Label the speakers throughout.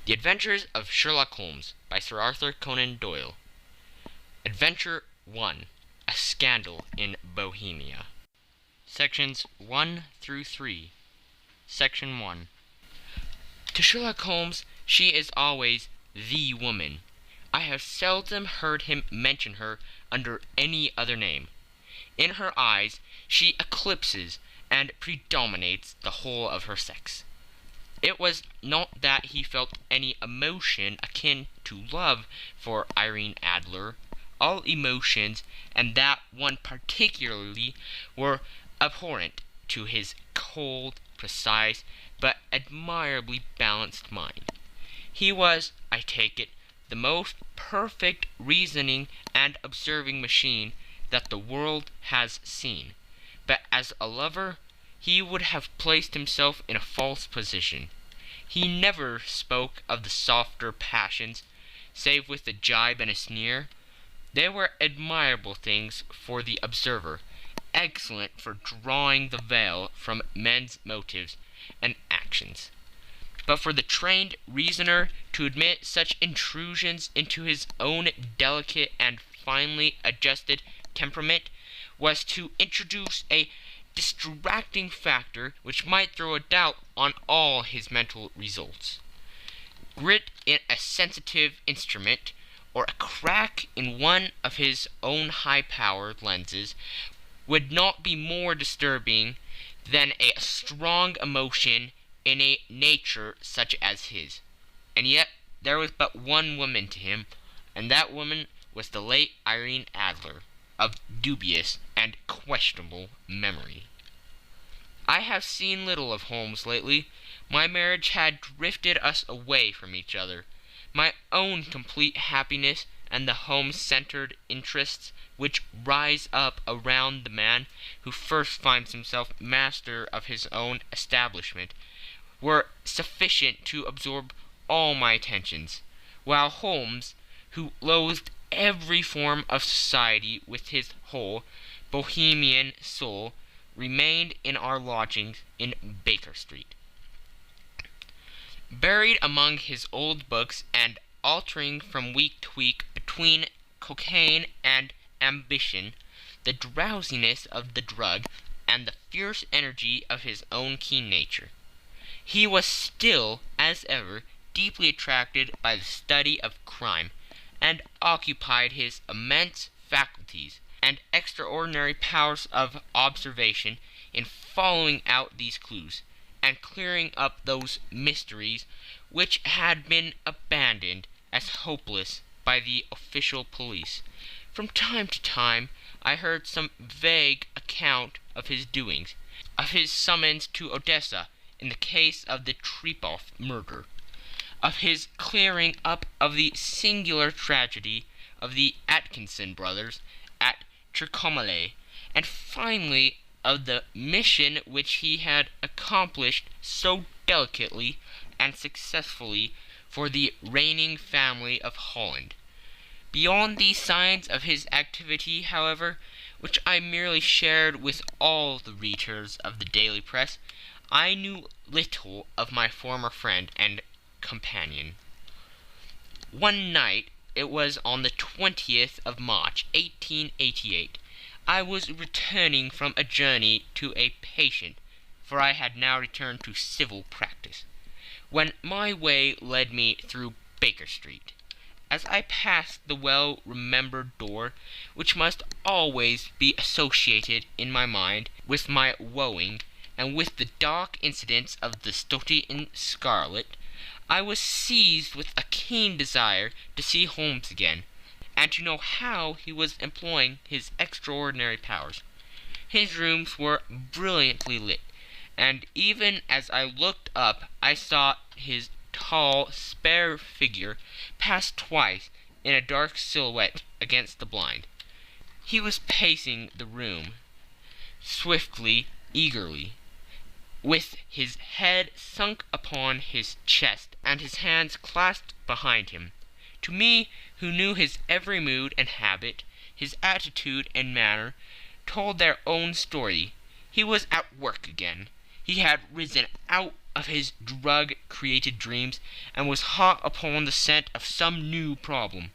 Speaker 1: The Adventures of Sherlock Holmes by Sir Arthur Conan Doyle. Adventure 1. A Scandal in Bohemia. Sections 1 through 3. Section 1. To Sherlock Holmes, she is always the woman. I have seldom heard him mention her under any other name. In her eyes, she eclipses and predominates the whole of her sex. It was not that he felt any emotion akin to love for Irene Adler. All emotions, and that one particularly, were abhorrent to his cold, precise, but admirably balanced mind. He was, I take it, the most perfect reasoning and observing machine that the world has seen. But as a lover, he would have placed himself in a false position. He never spoke of the softer passions, save with a jibe and a sneer. They were admirable things for the observer, excellent for drawing the veil from men's motives and actions. But for the trained reasoner to admit such intrusions into his own delicate and finely adjusted temperament was to introduce a distracting factor which might throw a doubt on all his mental results. Grit in a sensitive instrument, or a crack in one of his own high-powered lenses, would not be more disturbing than a strong emotion in a nature such as his. And yet there was but one woman to him, and that woman was the late Irene Adler, of dubious and questionable memory. I have seen little of Holmes lately. My marriage had drifted us away from each other. My own complete happiness and the home-centered interests which rise up around the man who first finds himself master of his own establishment were sufficient to absorb all my attentions, while Holmes, who loathed every form of society with his whole Bohemian soul, remained in our lodgings in Baker Street. Buried among his old books and altering from week to week between cocaine and ambition, the drowsiness of the drug, and the fierce energy of his own keen nature, he was still, as ever, deeply attracted by the study of crime, and occupied his immense faculties and extraordinary powers of observation in following out these clues, and clearing up those mysteries which had been abandoned as hopeless by the official police. From time to time I heard some vague account of his doings, of his summons to Odessa in the case of the Trepoff murder, of his clearing up of the singular tragedy of the Atkinson brothers at Trincomalee, and finally of the mission which he had accomplished so delicately and successfully for the reigning family of Holland. Beyond these signs of his activity, however, which I merely shared with all the readers of the daily press, I knew little of my former friend and companion. One night, it was on the 20th of March, 1888, I was returning from a journey to a patient, for I had now returned to civil practice, when my way led me through Baker Street. As I passed the well-remembered door, which must always be associated in my mind with my wooing, and with the dark incidents of the Stoty in Scarlet, I was seized with a keen desire to see Holmes again, and to know how he was employing his extraordinary powers. His rooms were brilliantly lit, and even as I looked up I saw his tall, spare figure pass twice in a dark silhouette against the blind. He was pacing the room, swiftly, eagerly, with his head sunk upon his chest and his hands clasped behind him. To me, who knew his every mood and habit, his attitude and manner, told their own story. He was at work again. He had risen out of his drug-created dreams, and was hot upon the scent of some new problem.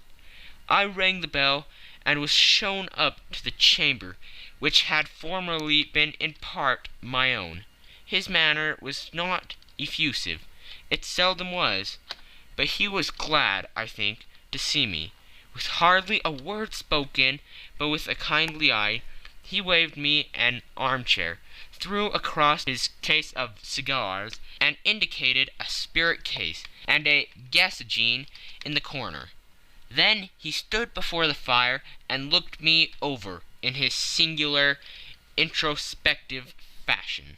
Speaker 1: I rang the bell, and was shown up to the chamber, which had formerly been in part my own. His manner was not effusive. It seldom was. But he was glad, I think, to see me. With hardly a word spoken, but with a kindly eye, he waved me an armchair, threw across his case of cigars, and indicated a spirit case and a gasogene in the corner. Then he stood before the fire and looked me over in his singular, introspective fashion.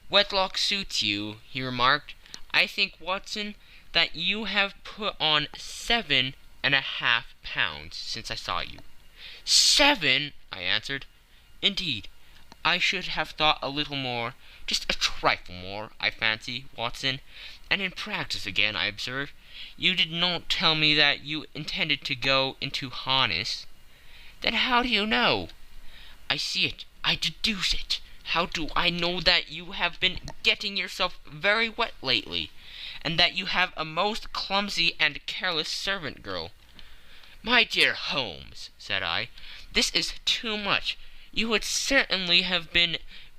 Speaker 1: "Wedlock suits you," he remarked. "I think, Watson, that you have put on 7.5 pounds since I saw you." "7!" I answered. "Indeed, I should have thought a little more, just a trifle more, I fancy, Watson. And in practice again, I observe. You did not tell me that you intended to go into harness." "Then how do you know?" "I see it. I deduce it. How do I know that you have been getting yourself very wet lately, and that you have a most clumsy and careless servant girl?" "My dear Holmes," said I, "this is too much. You would certainly have been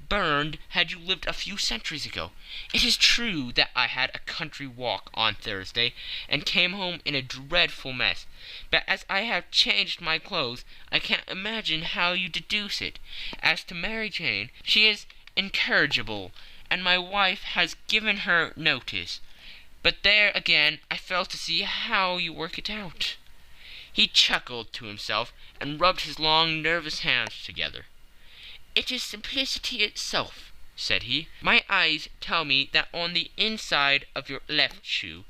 Speaker 1: burned had you lived a few centuries ago. It is true that I had a country walk on Thursday, and came home in a dreadful mess. But as I have changed my clothes, I can't imagine how you deduce it. As to Mary Jane, she is incorrigible, and my wife has given her notice. But there again I fail to see how you work it out." He chuckled to himself, and rubbed his long, nervous hands together. "It is simplicity itself," said he. "My eyes tell me that on the inside of your left shoe,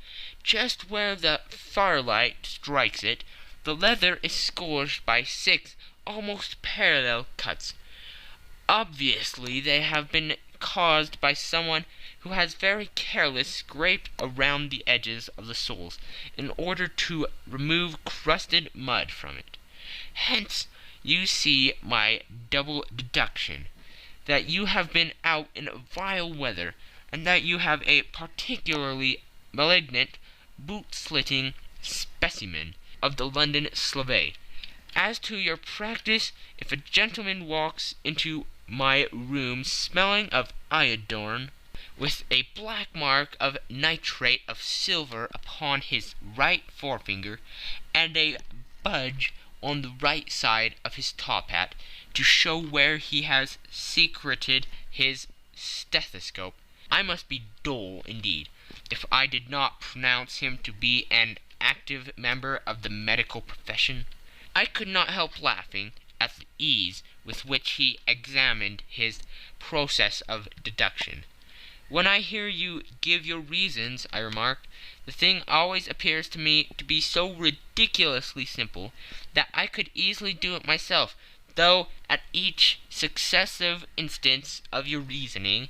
Speaker 1: just where the firelight strikes it, the leather is scourged by 6 almost parallel cuts. Obviously they have been caused by someone who has very carelessly scraped around the edges of the soles in order to remove crusted mud from it. Hence you see my double deduction, that you have been out in vile weather, and that you have a particularly malignant, boot-slitting specimen of the London Slave. As to your practice, if a gentleman walks into my room smelling of iodine, with a black mark of nitrate of silver upon his right forefinger, and a budge on the right side of his top hat, to show where he has secreted his stethoscope, I must be dull indeed if I did not pronounce him to be an active member of the medical profession." I could not help laughing at the ease with which he examined his process of deduction. "When I hear you give your reasons," I remarked, "the thing always appears to me to be so ridiculously simple that I could easily do it myself, though at each successive instance of your reasoning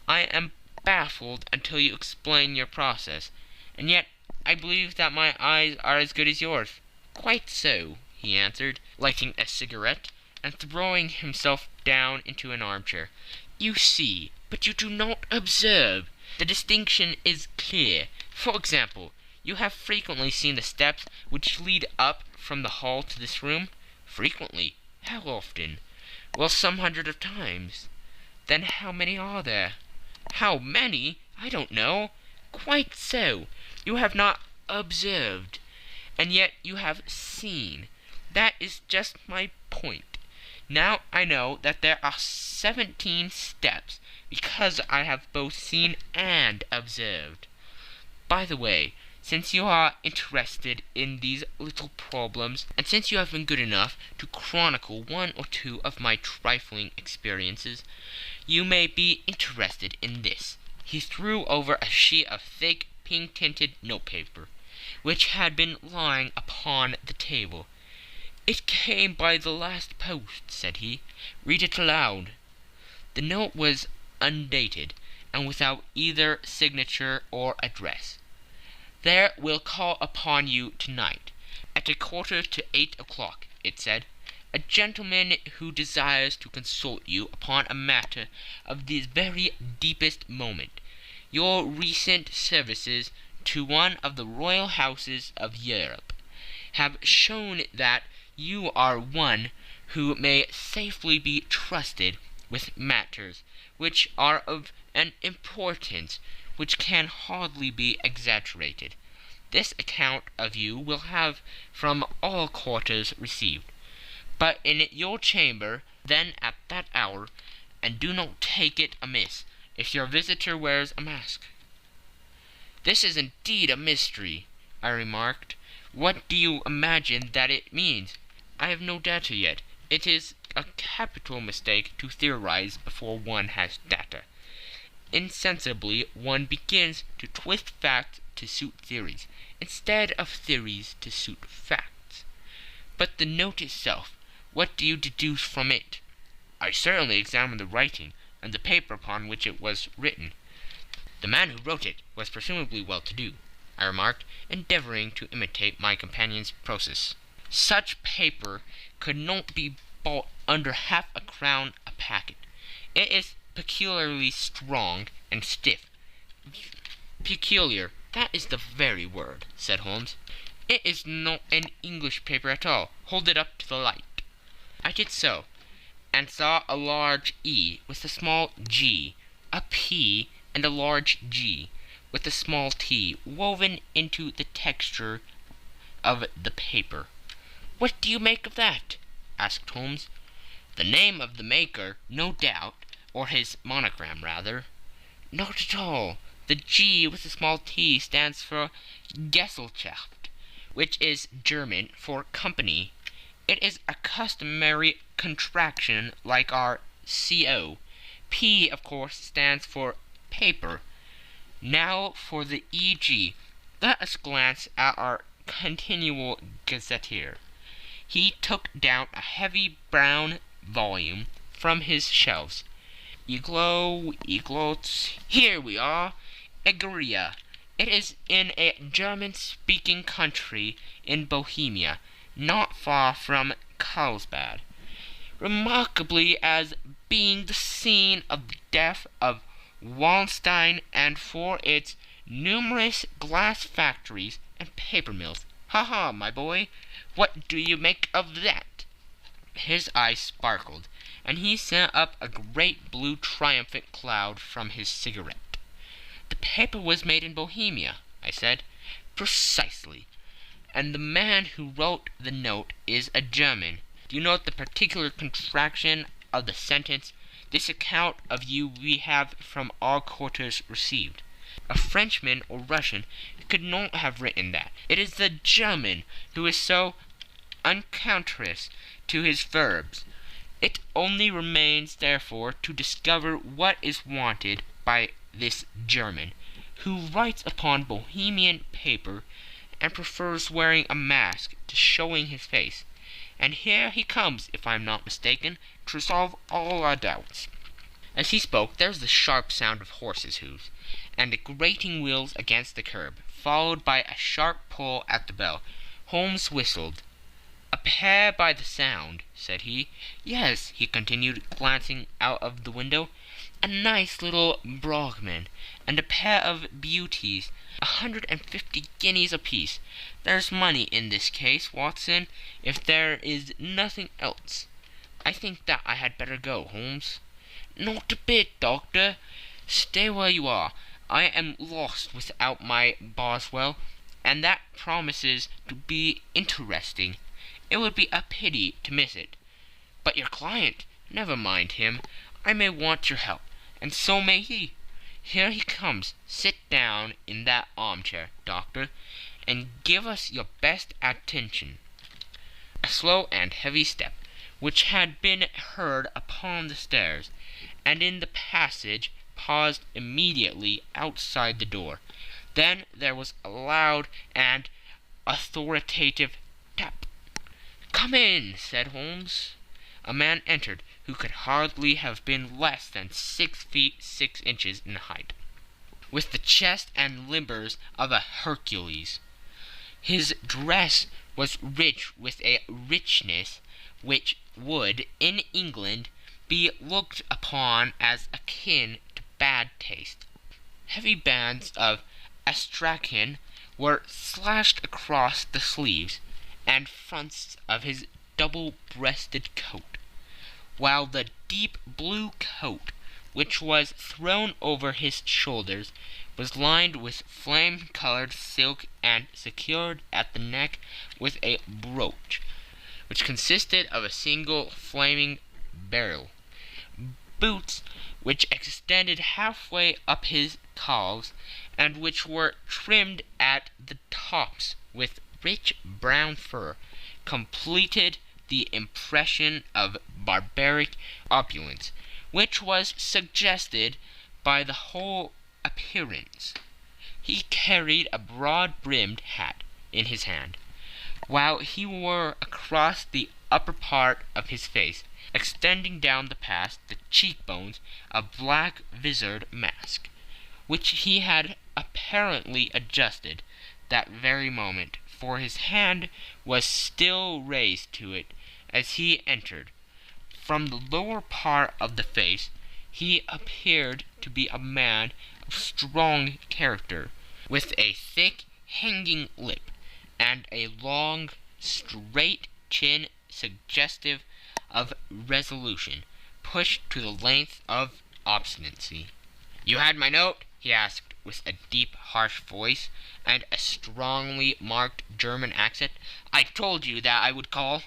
Speaker 1: I am baffled until you explain your process. And yet I believe that my eyes are as good as yours." "Quite so," he answered, lighting a cigarette, and throwing himself down into an armchair. "You see, but you do not observe. The distinction is clear. For example, you have frequently seen the steps which lead up from the hall to this room?" "Frequently." "How often?" "Well, some hundreds of times." "Then how many are there?" "How many? I don't know." "Quite so. You have not observed, and yet you have seen. That is just my point. Now I know that there are 17 steps, because I have both seen and observed. By the way, since you are interested in these little problems, and since you have been good enough to chronicle one or two of my trifling experiences, you may be interested in this." He threw over a sheet of thick, pink-tinted notepaper, which had been lying upon the table. "It came by the last post," said he. "Read it aloud." The note was undated, and without either signature or address. "There will call upon you tonight, at 7:45, it said, "a gentleman who desires to consult you upon a matter of the very deepest moment. your recent services to one of the royal houses of Europe have shown that you are one who may safely be trusted with matters which are of an importance which can hardly be exaggerated. This account of you will have from all quarters received, but in your chamber then at that hour, and do not take it amiss if your visitor wears a mask." "This is indeed a mystery," I remarked. "What do you imagine that it means?" "I have no data yet. It is a capital mistake to theorize before one has data. Insensibly one begins to twist facts to suit theories, instead of theories to suit facts. But the note itself, what do you deduce from it?" "I certainly examined the writing, and the paper upon which it was written." "The man who wrote it was presumably well-to-do," I remarked, endeavoring to imitate my companion's process. "Such paper could not be bought under half a crown a packet. It is peculiarly strong and stiff." "Peculiar, that is the very word," said Holmes. "It is not an English paper at all. Hold it up to the light." I did so, and saw a large E with a small g, a P and a large G with a small t woven into the texture of the paper. "What do you make of that?" asked Holmes. "The name of the maker, no doubt, or his monogram, rather." "Not at all. The G with the small t stands for Gesellschaft, which is German for company. It is a customary contraction like our CO. P, of course, stands for paper. Now for the EG. Let us glance at our continual gazetteer." He took down a heavy brown volume from his shelves. Eglots. Here we are. Egeria. It is in a German-speaking country in Bohemia, not far from Carlsbad, remarkably as being the scene of the death of Wallenstein, and for its numerous glass factories and paper mills. Ha ha, my boy, what do you make of that?" His eyes sparkled, and he sent up a great blue triumphant cloud from his cigarette. "The paper was made in Bohemia," I said. "Precisely. And the man who wrote the note is a German. Do you note the particular contraction of the sentence? 'This account of you we have from all quarters received.' A Frenchman or Russian could not have written that. It is the German who is so unctuous to his verbs. It only remains, therefore, to discover what is wanted by this German, who writes upon Bohemian paper and prefers wearing a mask to showing his face. And here he comes, if I am not mistaken, to resolve all our doubts." As he spoke, there was the sharp sound of horses' hoofs, and the grating wheels against the curb, followed by a sharp pull at the bell. Holmes whistled. "A pair by the sound," said he. "Yes," he continued, glancing out of the window, "a nice little Brahmin, and a pair of beauties, 150 guineas apiece. There's money in this case, Watson, if there is nothing else. I think that I had better go, Holmes." "Not a bit, Doctor. Stay where you are. I am lost without my Boswell, and that promises to be interesting. It would be a pity to miss it. But your client, never mind him. I may want your help, and so may he. Here he comes. Sit down in that armchair, Doctor, and give us your best attention." A slow and heavy step, which had been heard upon the stairs and in the passage, paused immediately outside the door. Then there was a loud and authoritative tap. "Come in," said Holmes. A man entered who could hardly have been less than 6 feet 6 inches in height, with the chest and limbers of a Hercules. His dress was rich with a richness which would, in England, be looked upon as akin to bad taste. Heavy bands of astrakhan were slashed across the sleeves and fronts of his double-breasted coat, while the deep blue coat, which was thrown over his shoulders, was lined with flame-colored silk and secured at the neck with a brooch, which consisted of a single flaming beryl. Boots which extended halfway up his calves, and which were trimmed at the tops with rich brown fur, completed the impression of barbaric opulence, which was suggested by the whole appearance. He carried a broad-brimmed hat in his hand, while he wore across the upper part of his face, extending down the past the cheekbones, a black-visored mask, which he had apparently adjusted that very moment, for his hand was still raised to it as he entered. From the lower part of the face he appeared to be a man of strong character, with a thick, hanging lip, and a long, straight chin suggestive of resolution, pushed to the length of obstinacy. "You had my note?" he asked, with a deep, harsh voice, and a strongly marked German accent. "I told you that I would call."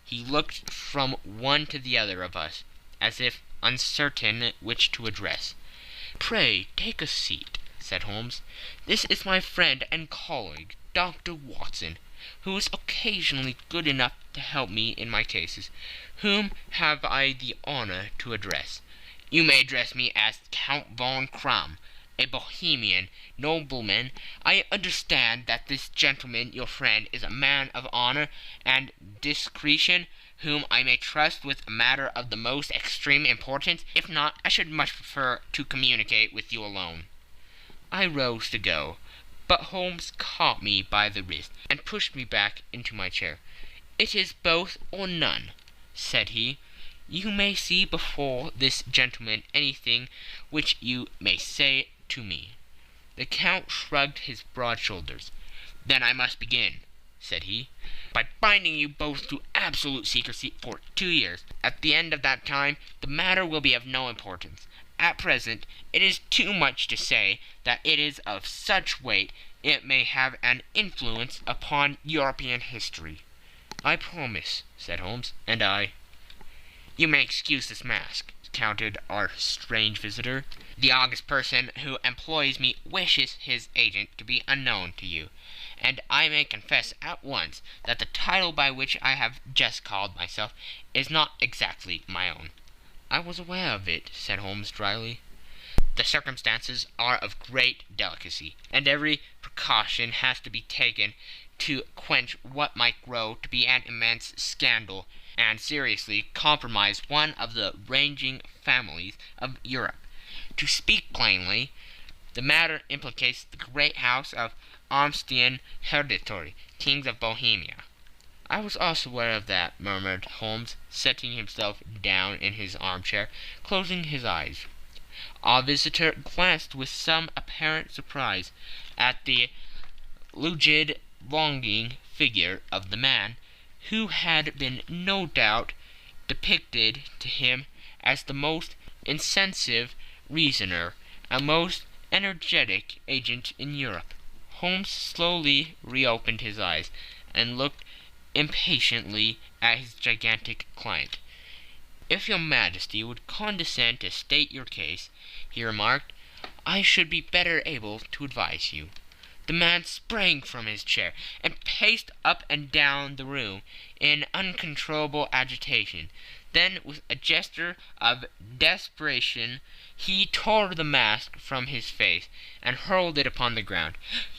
Speaker 1: He looked from one to the other of us, as if uncertain which to address. "Pray take a seat," said Holmes. "This is my friend and colleague, Dr. Watson, who is occasionally good enough to help me in my cases. Whom have I the honor to address?" "You may address me as Count von Kramm, a Bohemian nobleman. I understand that this gentleman, your friend, is a man of honor and discretion, whom I may trust with a matter of the most extreme importance. If not, I should much prefer to communicate with you alone." I rose to go, but Holmes caught me by the wrist and pushed me back into my chair. "It is both or none," said he. "You may see before this gentleman anything which you may say to me." The Count shrugged his broad shoulders. "Then I must begin," said he, "by binding you both to absolute secrecy for 2 years. At the end of that time the matter will be of no importance. At present it is too much to say that it is of such weight it may have an influence upon European history." "I promise," said Holmes. "And I." "You may excuse this mask," countered our strange visitor. "The august person who employs me wishes his agent to be unknown to you, and I may confess at once that the title by which I have just called myself is not exactly my own." "I was aware of it," said Holmes dryly. "The circumstances are of great delicacy, and every precaution has to be taken to quench what might grow to be an immense scandal, and seriously compromise one of the reigning families of Europe. To speak plainly, the matter implicates the great house of Austrian hereditary kings of Bohemia." "I was also aware of that," murmured Holmes, setting himself down in his armchair, closing his eyes. Our visitor glanced with some apparent surprise at the rigid, longing figure of the man, who had been no doubt depicted to him as the most incisive reasoner and most energetic agent in Europe. Holmes slowly reopened his eyes and looked impatiently at his gigantic client. "If your Majesty would condescend to state your case," he remarked, "I should be better able to advise you." The man sprang from his chair and paced up and down the room in uncontrollable agitation. Then, with a gesture of desperation, he tore the mask from his face and hurled it upon the ground.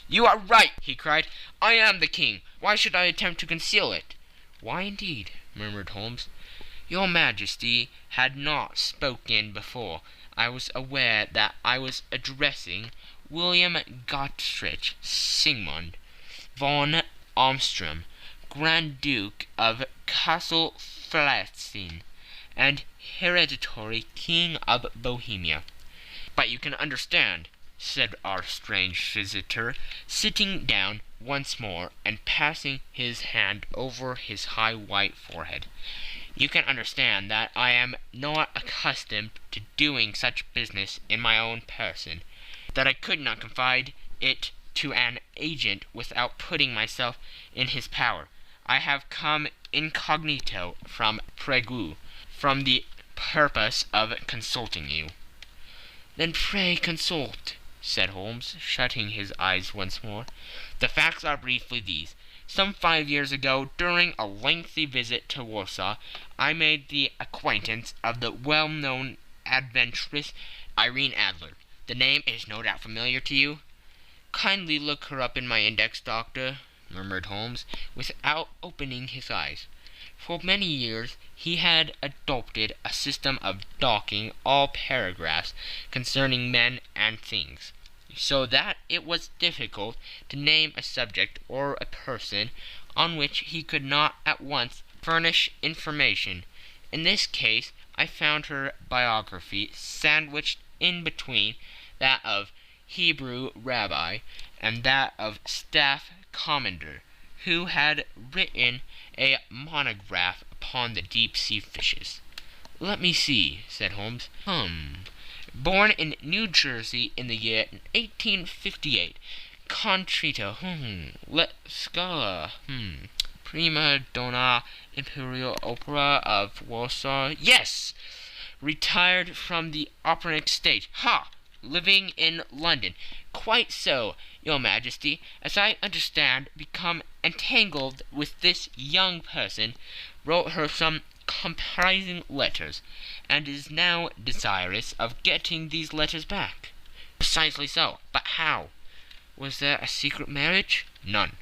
Speaker 1: "You are right!" he cried. "I am the king. Why should I attempt to conceal it?" "Why, indeed?" murmured Holmes. "Your Majesty had not spoken before. I was aware that I was addressing William Gottrich Sigmund von Armstrong, Grand Duke of Kassel-Flatzin, and hereditary King of Bohemia." "But you can understand," said our strange visitor, sitting down once more and passing his hand over his high white forehead. "You can understand that I am not accustomed to doing such business in my own person, that I could not confide it to an agent without putting myself in his power. I have come incognito from Prague, from the purpose of consulting you." "Then pray consult," said Holmes, shutting his eyes once more. "The facts are briefly these. Some 5 years ago, during a lengthy visit to Warsaw, I made the acquaintance of the well-known adventuress Irene Adler. The name is no doubt familiar to you?" "Kindly look her up in my index, Doctor," murmured Holmes, without opening his eyes. For many years he had adopted a system of docking all paragraphs concerning men and things, so that it was difficult to name a subject or a person on which he could not at once furnish information. In this case I found her biography sandwiched in between that of Hebrew rabbi and that of staff commander, who had written a monograph upon the deep-sea fishes. "Let me see," said Holmes. Born in New Jersey in the year 1858. Contrito. Scala. Prima donna Imperial Opera of Warsaw. Yes! Retired from the operatic stage. Ha! Living in London. Quite so, Your Majesty. As I understand, become entangled with this young person, wrote her some comprising letters, and is now desirous of getting these letters back." "Precisely so. But how? Was there a secret marriage?" "None."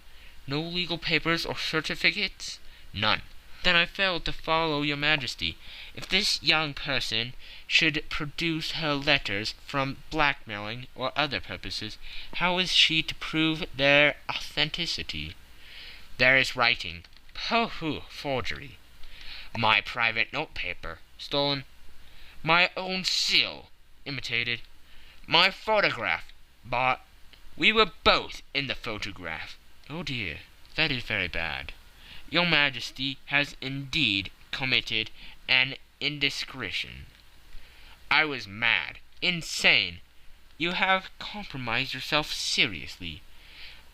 Speaker 1: "No legal papers or certificates?" "None." "Then I fail to follow, Your Majesty. If this young person should produce her letters from blackmailing or other purposes, how is she to prove their authenticity?" "There is writing." "Pooh, forgery." "My private notepaper." "Stolen." "My own seal." "Imitated." "My photograph." "Bought." "We were both in the photograph." "Oh dear, that is very bad. Your Majesty has indeed committed an indiscretion." "I was mad, insane." "You have compromised yourself seriously."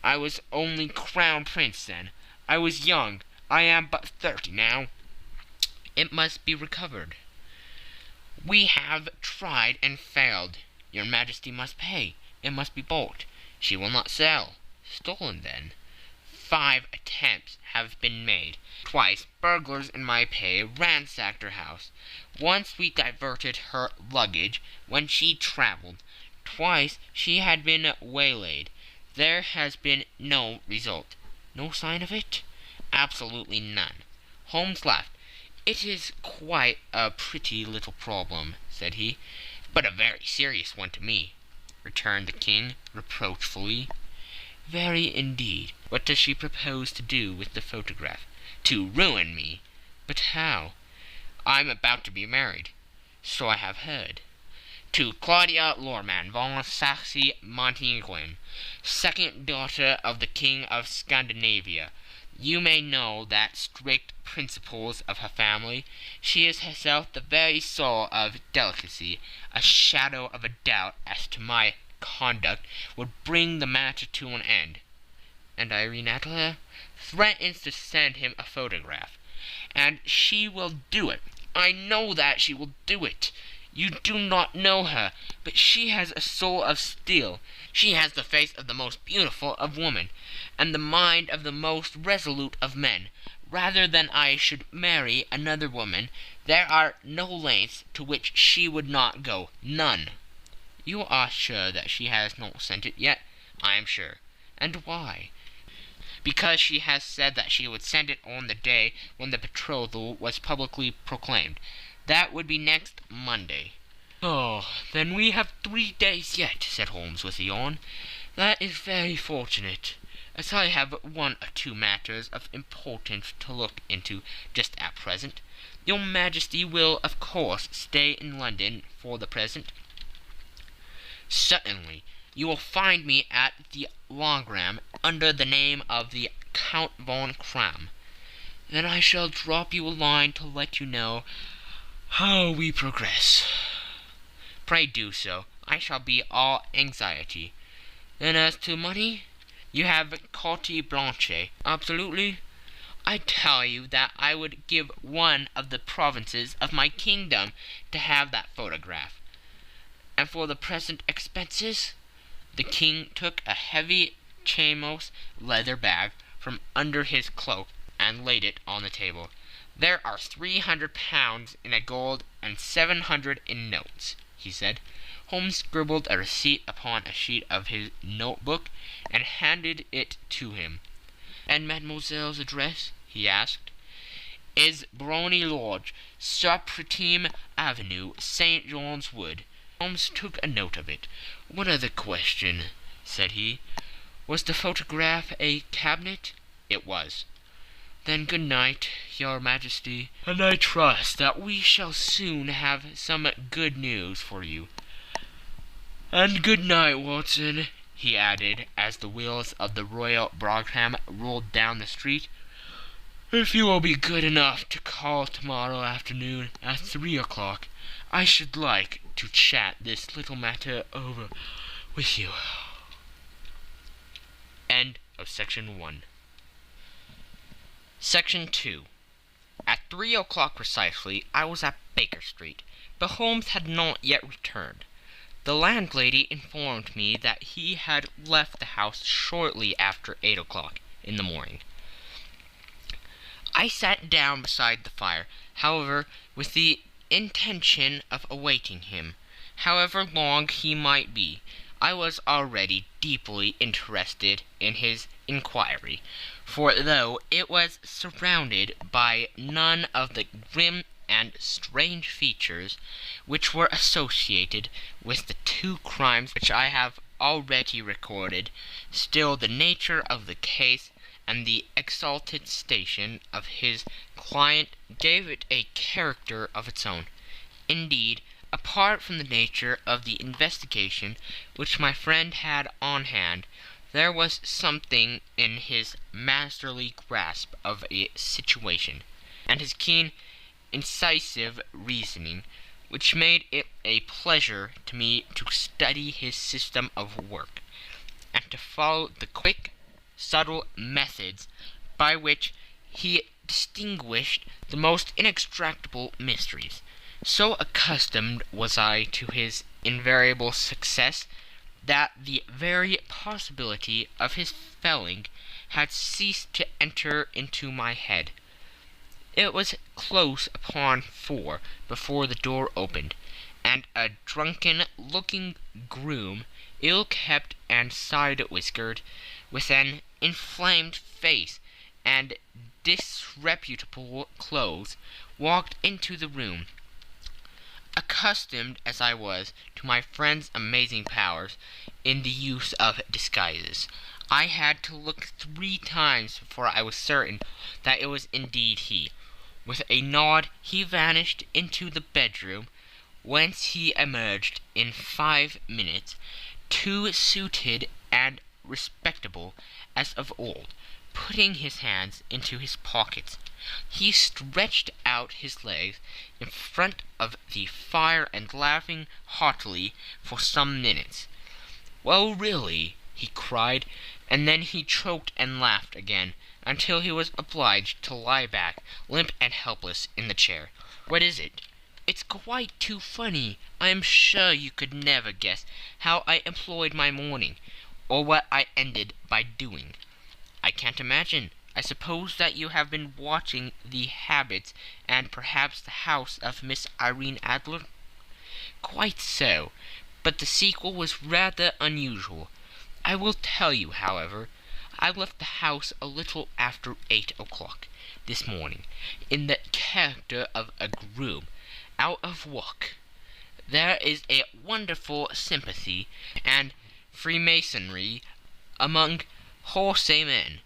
Speaker 1: "I was only Crown Prince then. I was young. I am but 30 now." "It must be recovered." "We have tried and failed." "Your Majesty must pay. It must be bought." "She will not sell." "Stolen, then." 5 attempts have been made. Twice burglars in my pay ransacked her house. Once we diverted her luggage when she traveled. Twice she had been waylaid. There has been no result. "No sign of it?" "Absolutely none." Holmes laughed. "It is quite a pretty little problem," said he. "But a very serious one to me," returned the king reproachfully. "Very indeed. What does she propose to do with the photograph?" "To ruin me." "But how?" "I'm about to be married." "So I have heard." "To Claudia Lorman von Saxe-Montenegrin, second daughter of the King of Scandinavia. You may know the strict principles of her family. She is herself the very soul of delicacy. A shadow of a doubt as to my conduct would bring the matter to an end." "And Irene Adler?" "Threatens to send him a photograph." "And she will do it. I know that she will do it. You do not know her, but she has a soul of steel. She has the face of the most beautiful of women, and the mind of the most resolute of men. Rather than I should marry another woman, there are no lengths to which she would not go. None." "You are sure that she has not sent it yet?" "I am sure." "And why?" "Because she has said that she would send it on the day when the betrothal was publicly proclaimed. That would be next Monday." "Oh, then we have 3 days yet," said Holmes with a yawn. "That is very fortunate, as I have 1 or 2 matters of importance to look into just at present. Your Majesty will, of course, stay in London for the present?" "Certainly. You will find me at the Logram under the name of the Count von Kram. Then I shall drop you a line to let you know how we progress. Pray do so. I shall be all anxiety. Then as to money, you have carte blanche. Absolutely. I tell you that I would give one of the provinces of my kingdom to have that photograph. And for the present expenses, the king took a heavy chamois leather bag from under his cloak and laid it on the table. There are 300 pounds in gold and 700 in notes, he said. Holmes scribbled a receipt upon a sheet of his notebook and handed it to him. And mademoiselle's address, he asked, is Brony Lodge, Supretime Avenue, St. John's Wood. Holmes took a note of it. One other question, said he. Was the photograph a cabinet? It was. Then good night, your majesty, and I trust that we shall soon have some good news for you. And good night, Watson, he added, as the wheels of the Royal Brougham rolled down the street. If you will be good enough to call tomorrow afternoon at 3 o'clock, I should like to chat this little matter over with you. End of Section 1. Section 2. At 3 o'clock precisely, I was at Baker Street, but Holmes had not yet returned. The landlady informed me that he had left the house shortly after 8 o'clock in the morning. I sat down beside the fire, however, with the intention of awaiting him. However long he might be, I was already deeply interested in his inquiry, for though it was surrounded by none of the grim and strange features which were associated with the two crimes which I have already recorded, still the nature of the case and the exalted station of his client gave it a character of its own. Indeed, apart from the nature of the investigation which my friend had on hand, there was something in his masterly grasp of a situation, and his keen, incisive reasoning, which made it a pleasure to me to study his system of work, and to follow the quick, subtle methods by which he distinguished the most inextractable mysteries. So accustomed was I to his invariable success that the very possibility of his failing had ceased to enter into my head. It was close upon 4 before the door opened, and a drunken-looking groom, ill-kept and side-whiskered, with an inflamed face and disreputable clothes, walked into the room. Accustomed as I was to my friend's amazing powers in the use of disguises, I had to look 3 times before I was certain that it was indeed he. With a nod he vanished into the bedroom, whence he emerged in 5 minutes, too suited and respectable as of old, putting his hands into his pockets. He stretched out his legs in front of the fire and laughing heartily for some minutes. Well, really, he cried, and then he choked and laughed again, until he was obliged to lie back, limp and helpless, in the chair. What is it? It's quite too funny. I am sure you could never guess how I employed my morning, or what I ended by doing. I can't imagine. I suppose that you have been watching the habits and perhaps the house of Miss Irene Adler? Quite so, but the sequel was rather unusual. I will tell you, however. I left the house a little after 8 o'clock this morning, in the character of a groom, out of work. There is a wonderful sympathy and freemasonry among horsemen,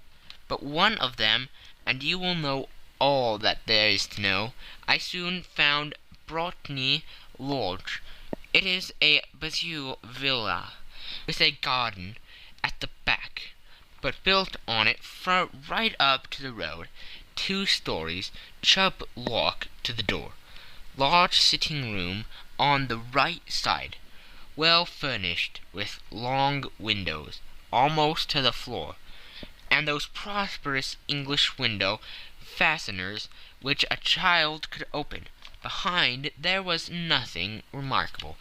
Speaker 1: but one of them, and you will know all that there is to know, I soon found Brotny Lodge. It is a Bazille villa, with a garden at the back, but built on it right up to the road, 2 stories, chub lock to the door, large sitting room on the right side, well furnished with long windows almost to the floor, and those prosperous English window fasteners which a child could open. Behind there was nothing remarkable,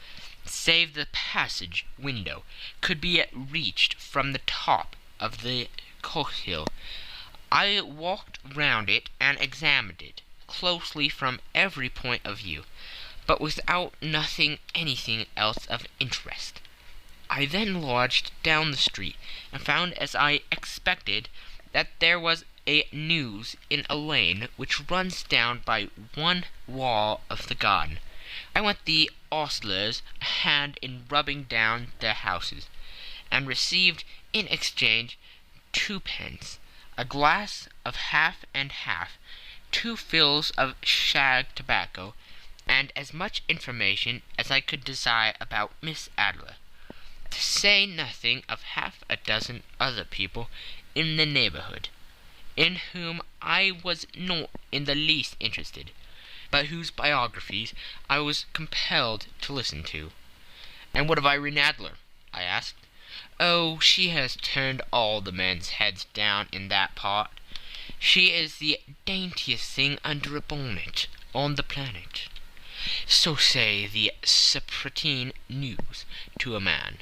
Speaker 1: save the passage window could be reached from the top of the coach-hill. I walked round it and examined it closely from every point of view, but without nothing anything else of interest. I then lodged down the street, and found, as I expected, that there was a news in a lane which runs down by one wall of the garden. I lent the ostlers a hand in rubbing down their houses, and received in exchange 2 pence, a glass of half and half, 2 fills of shag tobacco, and as much information as I could desire about Miss Adler, to say nothing of half a dozen other people in the neighborhood, in whom I was not in the least interested, but whose biographies I was compelled to listen to. "And what of Irene Adler?" I asked. "Oh, she has turned all the men's heads down in that part. She is the daintiest thing under a bonnet on the planet. So say the Sappratine News to a man.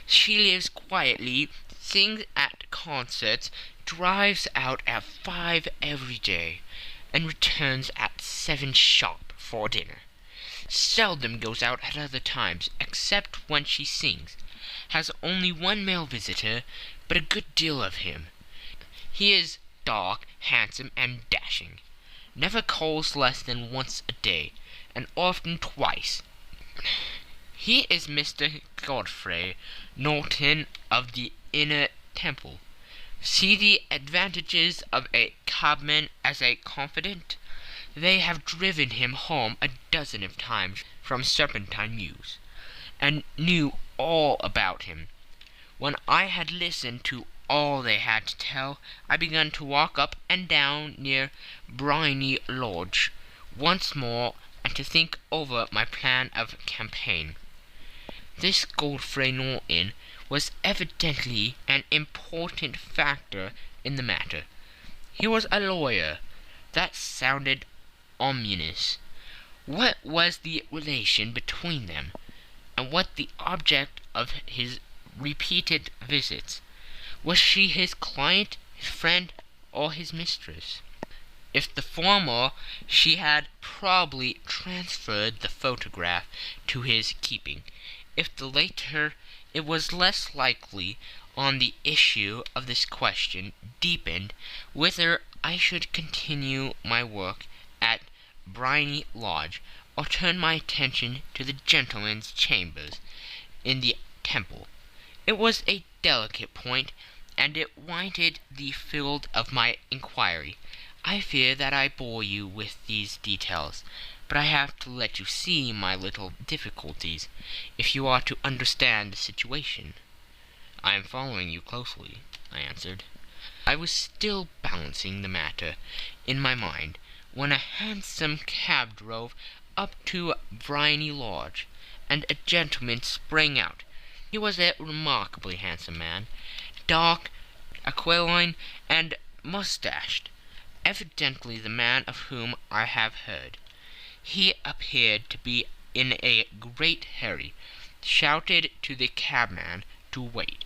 Speaker 1: She lives quietly, sings at concerts, drives out at 5 every day, and returns at 7 sharp for dinner. Seldom goes out at other times, except when she sings. Has only 1 male visitor, but a good deal of him. He is dark, handsome, and dashing. Never calls less than once a day, and often twice. He is Mr. Godfrey Norton of the Inner Temple. See the advantages of a cabman as a confidant. They have driven him home a dozen of times from Serpentine Mews, and knew all about him. When I had listened to all they had to tell, I began to walk up and down near Briony Lodge once more, and to think over my plan of campaign. This Godfrey Norton was evidently an important factor in the matter. He was a lawyer. That sounded ominous. What was the relation between them, and what the object of his repeated visits? Was she his client, his friend, or his mistress? If the former, she had probably transferred the photograph to his keeping. If the latter, it was less likely on the issue of this question deepened whether I should continue my work at Briony Lodge, or turn my attention to the gentlemen's chambers in the Temple. It was a delicate point, and it wanted the field of my inquiry. I fear that I bore you with these details, but I have to let you see my little difficulties, if you are to understand the situation. "I am following you closely," I answered. I was still balancing the matter in my mind, when a hansom cab drove up to Briony Lodge, and a gentleman sprang out. He was a remarkably handsome man, dark, aquiline, and moustached, evidently the man of whom I have heard. He appeared to be in a great hurry, shouted to the cabman to wait,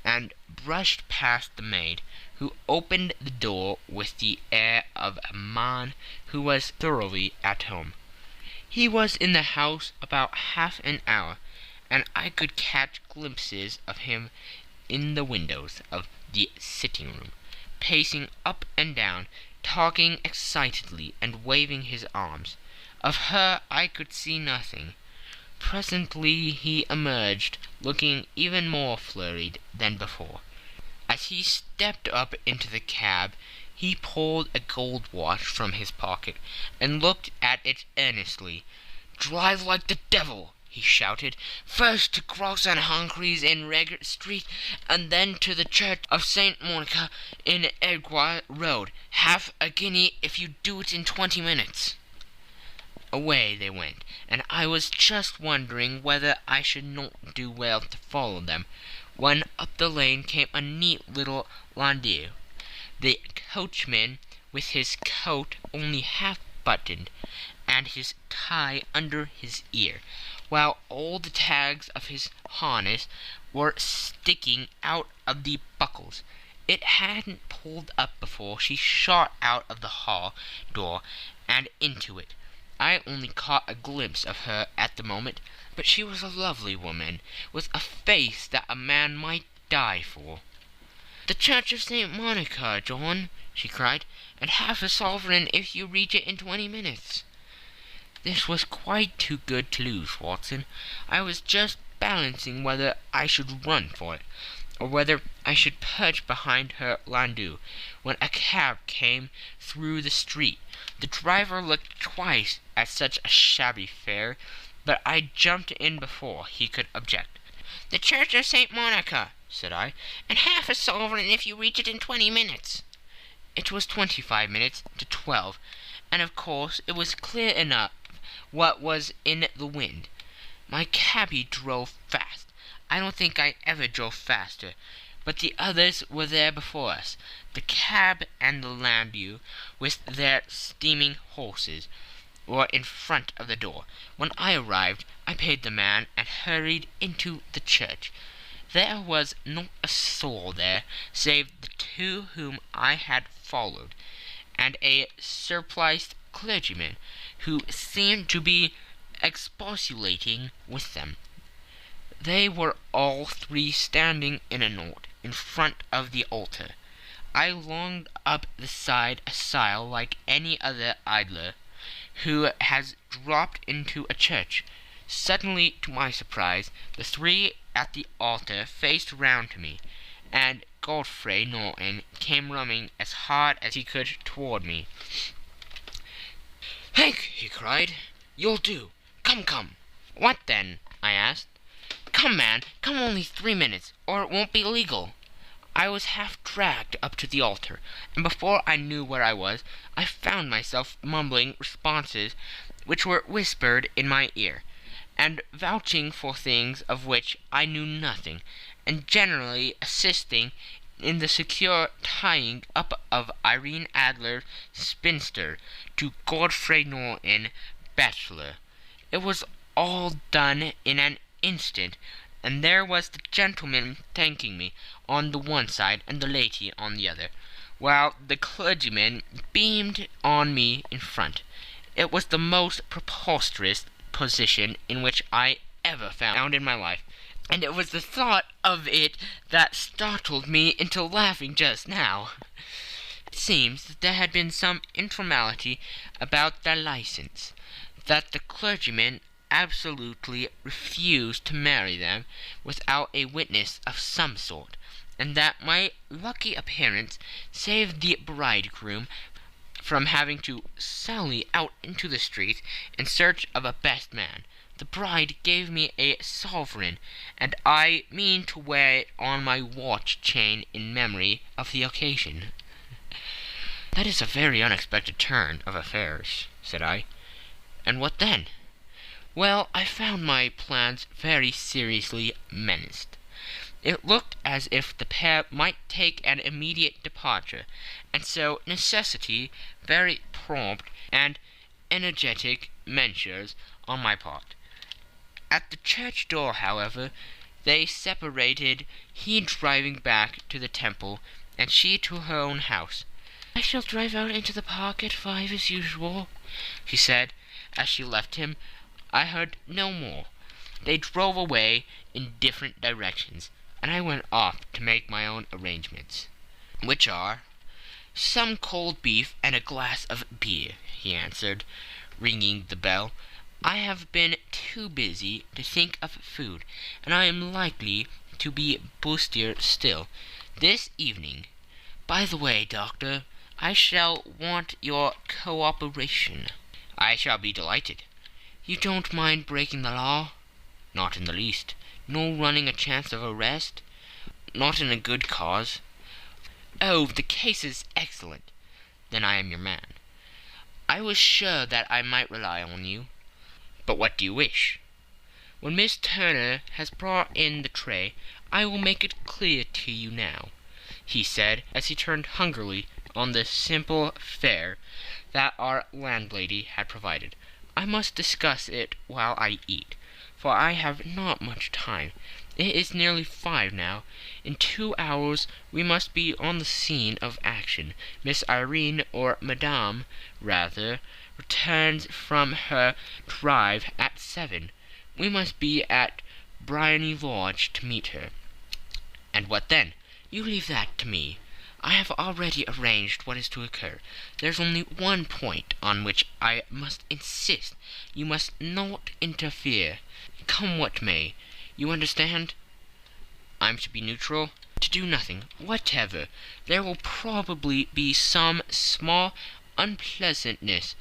Speaker 1: and brushed past the maid, who opened the door with the air of a man who was thoroughly at home. He was in the house about half an hour, and I could catch glimpses of him in the windows of the sitting-room, pacing up and down, talking excitedly, and waving his arms. Of her I could see nothing. Presently he emerged, looking even more flurried than before. As he stepped up into the cab, he pulled a gold watch from his pocket, and looked at it earnestly. "Drive like the devil," he shouted. "First to Gross and Humphrey's in Regent Street, and then to the Church of St. Monica in Edgware Road. Half a guinea if you do it in 20 minutes." Away they went, and I was just wondering whether I should not do well to follow them, when up the lane came a neat little landau, the coachman with his coat only half buttoned, and his tie under his ear, while all the tags of his harness were sticking out of the buckles. It hadn't pulled up before she shot out of the hall door and into it. I only caught a glimpse of her at the moment, but she was a lovely woman, with a face that a man might die for. "The Church of St. Monica, John," she cried, "and half a sovereign if you reach it in 20 minutes." This was quite too good to lose, Watson. I was just balancing whether I should run for it, or whether I should perch behind her landau, when a cab came through the street. The driver looked twice at such a shabby fare, but I jumped in before he could object. "The Church of St. Monica," said I, "and half a sovereign if you reach it in 20 minutes." It was 25 minutes to 12, and of course it was clear enough what was in the wind. My cabby drove fast. I don't think I ever drove faster, but the others were there before us, the cab and the landau, with their steaming horses, were in front of the door. When I arrived, I paid the man and hurried into the church. There was not a soul there, save the two whom I had followed, and a surpliced clergyman, who seemed to be expostulating with them. They were all three standing in a knot in front of the altar. I longed up the side aisle like any other idler who has dropped into a church. Suddenly, to my surprise, the three at the altar faced round to me, and Godfrey Norton came running as hard as he could toward me. "Hank," he cried, "you'll do. Come, come." "What then?" I asked. "Come, man, come, only 3 minutes, or it won't be legal." I was half dragged up to the altar, and before I knew where I was, I found myself mumbling responses which were whispered in my ear, and vouching for things of which I knew nothing, and generally assisting in the secure tying up of Irene Adler, spinster, to Godfrey Norton, bachelor. It was all done in an instant, and there was the gentleman thanking me on the one side and the lady on the other, while the clergyman beamed on me in front. It was the most preposterous position in which I ever found in my life, and it was the thought of it that startled me into laughing just now. It seems that there had been some informality about their license, that the clergyman absolutely refused to marry them without a witness of some sort, and that my lucky appearance saved the bridegroom from having to sally out into the street in search of a best man. The bride gave me a sovereign, and I mean to wear it on my watch chain in memory of the occasion. "That is a very unexpected turn of affairs," said I. "And what then?" "Well, I found my plans very seriously menaced. It looked as if the pair might take an immediate departure, and so necessity very prompt and energetic measures on my part. At the church door, however, they separated, he driving back to the temple, and she to her own house. "I shall drive out into the park at 5 as usual," she said, as she left him. I heard no more. They drove away in different directions, and I went off to make my own arrangements. "Which are?" "Some cold beef and a glass of beer," he answered, ringing the bell. "I have been too busy to think of food, and I am likely to be bustier still this evening. By the way, Doctor, I shall want your cooperation." "I shall be delighted." "You don't mind breaking the law?" Not in the least. Nor running a chance of arrest? Not in a good cause? Oh, the case is excellent. Then I am your man. I was sure that I might rely on you. But what do you wish? When Miss Turner has brought in the tray, I will make it clear to you now," he said, as he turned hungrily on the simple fare that our landlady had provided. "I must discuss it while I eat, for I have not much time. It is nearly 5 now. In 2 hours we must be on the scene of action. Miss Irene, or Madame, rather, returns from her drive at 7. We must be at Briony Lodge to meet her." "And what then?" "You leave that to me. I have already arranged what is to occur. There's only one point on which I must insist. You must not interfere, come what may. You understand?" "I'm to be neutral?" "To do nothing whatever. There will probably be some small unpleasantness.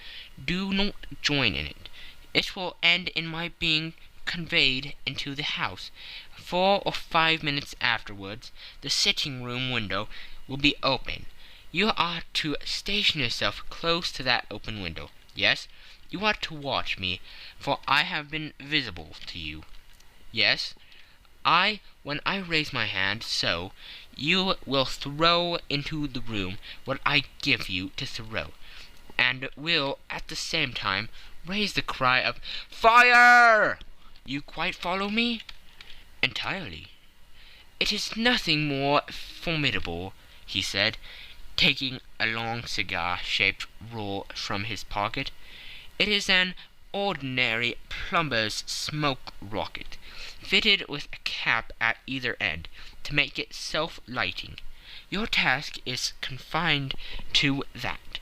Speaker 1: Do not join in it. It will end in my being conveyed into the house. 4 or 5 minutes afterwards the sitting-room window will be open. You are to station yourself close to that open window. Yes, you are to watch me, for I have been visible to you. Yes, when I raise my hand, so, you will throw into the room what I give you to throw, and will at the same time raise the cry of 'Fire!' You quite follow me?" "Entirely." "It is nothing more formidable," he said, taking a long cigar-shaped roll from his pocket. "It is an ordinary plumber's smoke rocket, fitted with a cap at either end, to make it self-lighting. Your task is confined to that.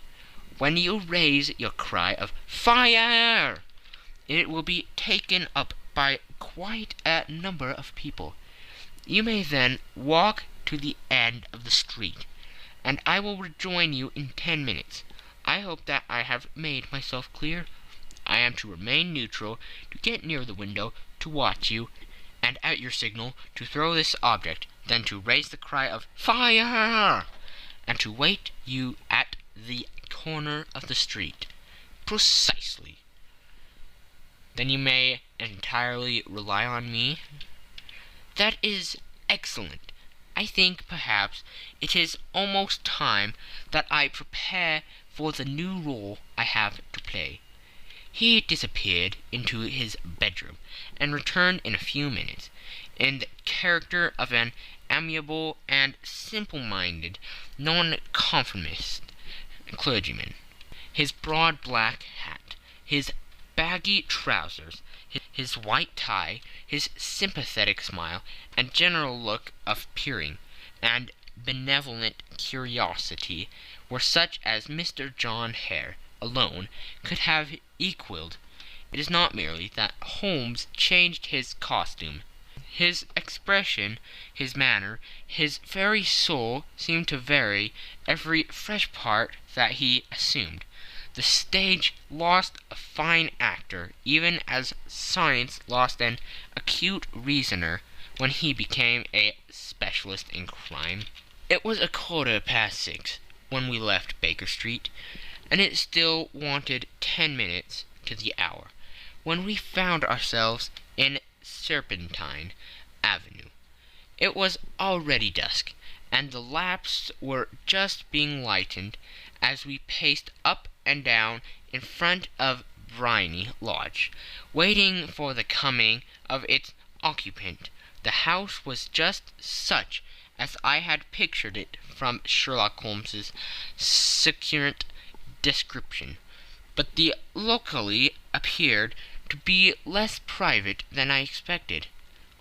Speaker 1: When you raise your cry of 'Fire!' it will be taken up by quite a number of people. You may then walk to the end of the street, and I will rejoin you in 10 minutes. I hope that I have made myself clear. I am to remain neutral, to get near the window, to watch you, and at your signal to throw this object, then to raise the cry of 'Fire!' and to wait you at the corner of the street." "Precisely." "Then you may entirely rely on me?" "That is excellent. I think, perhaps, it is almost time that I prepare for the new role I have to play." He disappeared into his bedroom, and returned in a few minutes, in the character of an amiable and simple-minded nonconformist clergyman. His broad black hat, his baggy trousers, his white tie, his sympathetic smile, and general look of peering and benevolent curiosity were such as Mr. John Hare alone could have equalled. It is not merely that Holmes changed his costume. His expression, his manner, his very soul seemed to vary every fresh part that he assumed. The stage lost a fine actor, even as science lost an acute reasoner when he became a specialist in crime. It was 6:15 when we left Baker Street, and it still wanted 10 minutes to the hour, when we found ourselves in Serpentine Avenue. It was already dusk, and the lamps were just being lighted as we paced up and down in front of Briony Lodge, waiting for the coming of its occupant. The house was just such as I had pictured it from Sherlock Holmes's succinct description, but the locality appeared to be less private than I expected.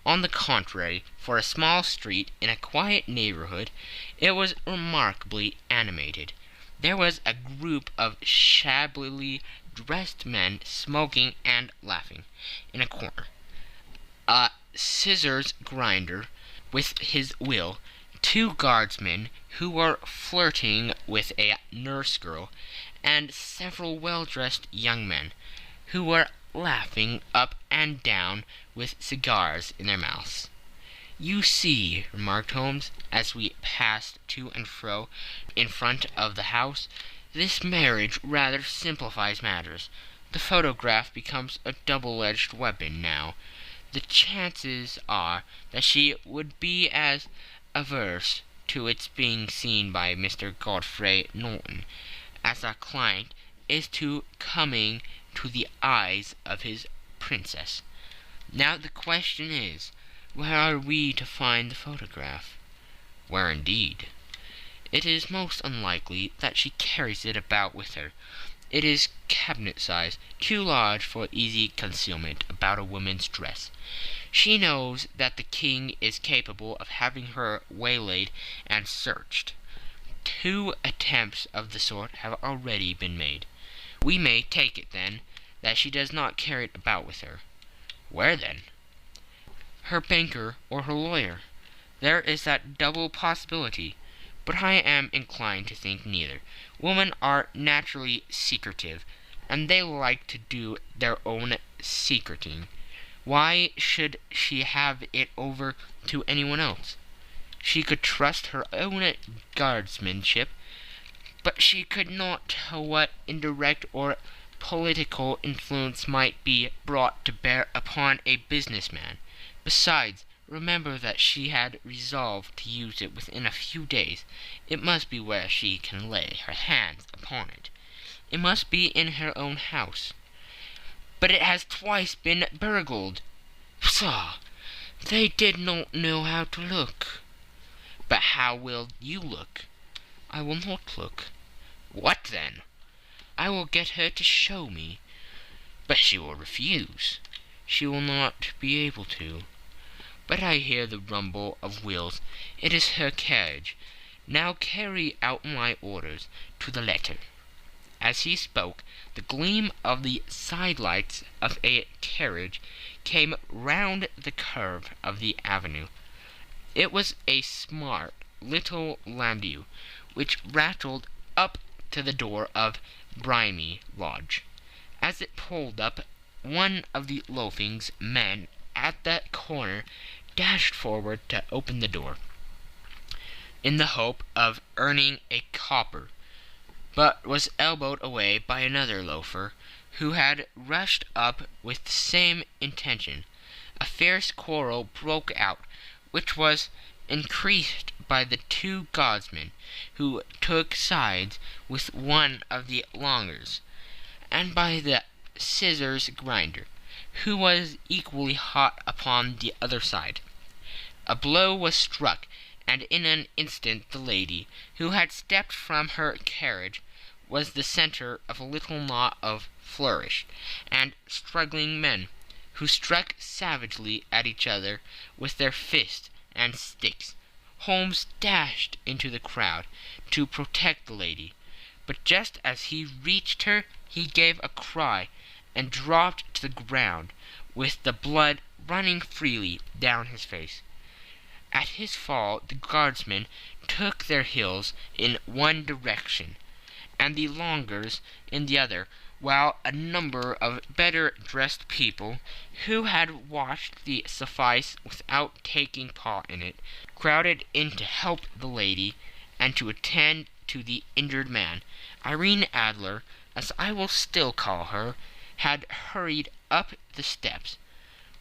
Speaker 1: On the contrary, for a small street in a quiet neighborhood, it was remarkably animated. There was a group of shabbily dressed men smoking and laughing in a corner. A scissors grinder with his wheel, 2 guardsmen who were flirting with a nurse girl, and several well-dressed young men who were laughing up and down with cigars in their mouths. "You see," remarked Holmes, as we passed to and fro in front of the house, "this marriage rather simplifies matters. The photograph becomes a double-edged weapon now. The chances are that she would be as averse to its being seen by Mr. Godfrey Norton as our client is to coming to the eyes of his princess. Now the question is, where are we to find the photograph?" "Where indeed? It is most unlikely that she carries it about with her. It is cabinet size, too large for easy concealment about a woman's dress. She knows that the king is capable of having her waylaid and searched. 2 attempts of the sort have already been made. We may take it, then, that she does not carry it about with her." "Where, then?" "Her banker or her lawyer. There is that double possibility, but I am inclined to think neither. Women are naturally secretive, and they like to do their own secreting. Why should she have it over to anyone else? She could trust her own guardsmanship, but she could not tell what indirect or political influence might be brought to bear upon a businessman. Besides, remember that she had resolved to use it within a few days. It must be where she can lay her hands upon it. It must be in her own house." "But it has twice been burgled." "Pshaw! They did not know how to look." "But how will you look?" "I will not look." "What then?" "I will get her to show me." "But she will refuse." "She will not be able to. But I hear the rumble of wheels. It is her carriage. Now carry out my orders to the letter." As he spoke, the gleam of the sidelights of a carriage came round the curve of the avenue. It was a smart little landau, which rattled up to the door of Bohemia Lodge. As it pulled up, one of the loafing's men at that corner dashed forward to open the door, in the hope of earning a copper, but was elbowed away by another loafer, who had rushed up with the same intention. A fierce quarrel broke out, which was increased by the 2 guardsmen, who took sides with one of the longers, and by the scissors grinder, who was equally hot upon the other side. A blow was struck, and in an instant the lady, who had stepped from her carriage, was the centre of a little knot of flourished and struggling men, who struck savagely at each other with their fists and sticks. Holmes dashed into the crowd to protect the lady, but just as he reached her he gave a cry and dropped to the ground, with the blood running freely down his face. At his fall the guardsmen took their heels in one direction, and the longers in the other, while a number of better-dressed people, who had watched the suffice without taking part in it, crowded in to help the lady and to attend to the injured man. Irene Adler, as I will still call her, had hurried up the steps,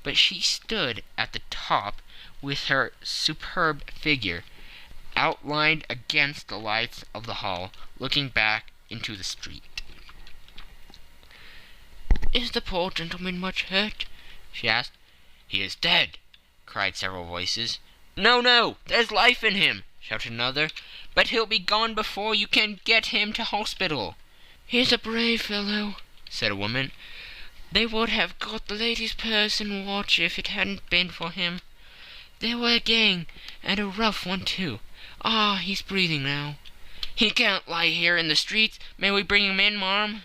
Speaker 1: but she stood at the top with her superb figure outlined against the lights of the hall, looking back into the street. "Is the poor gentleman much hurt?" she asked. "He is dead," cried several voices. "No, no, there's life in him," shouted another, "but he'll be gone before you can get him to hospital." "He's a brave fellow," said a woman. "They would have got the lady's purse and watch if it hadn't been for him. They were a gang, and a rough one too. Ah, he's breathing now." "He can't lie here in the streets. May we bring him in, marm?"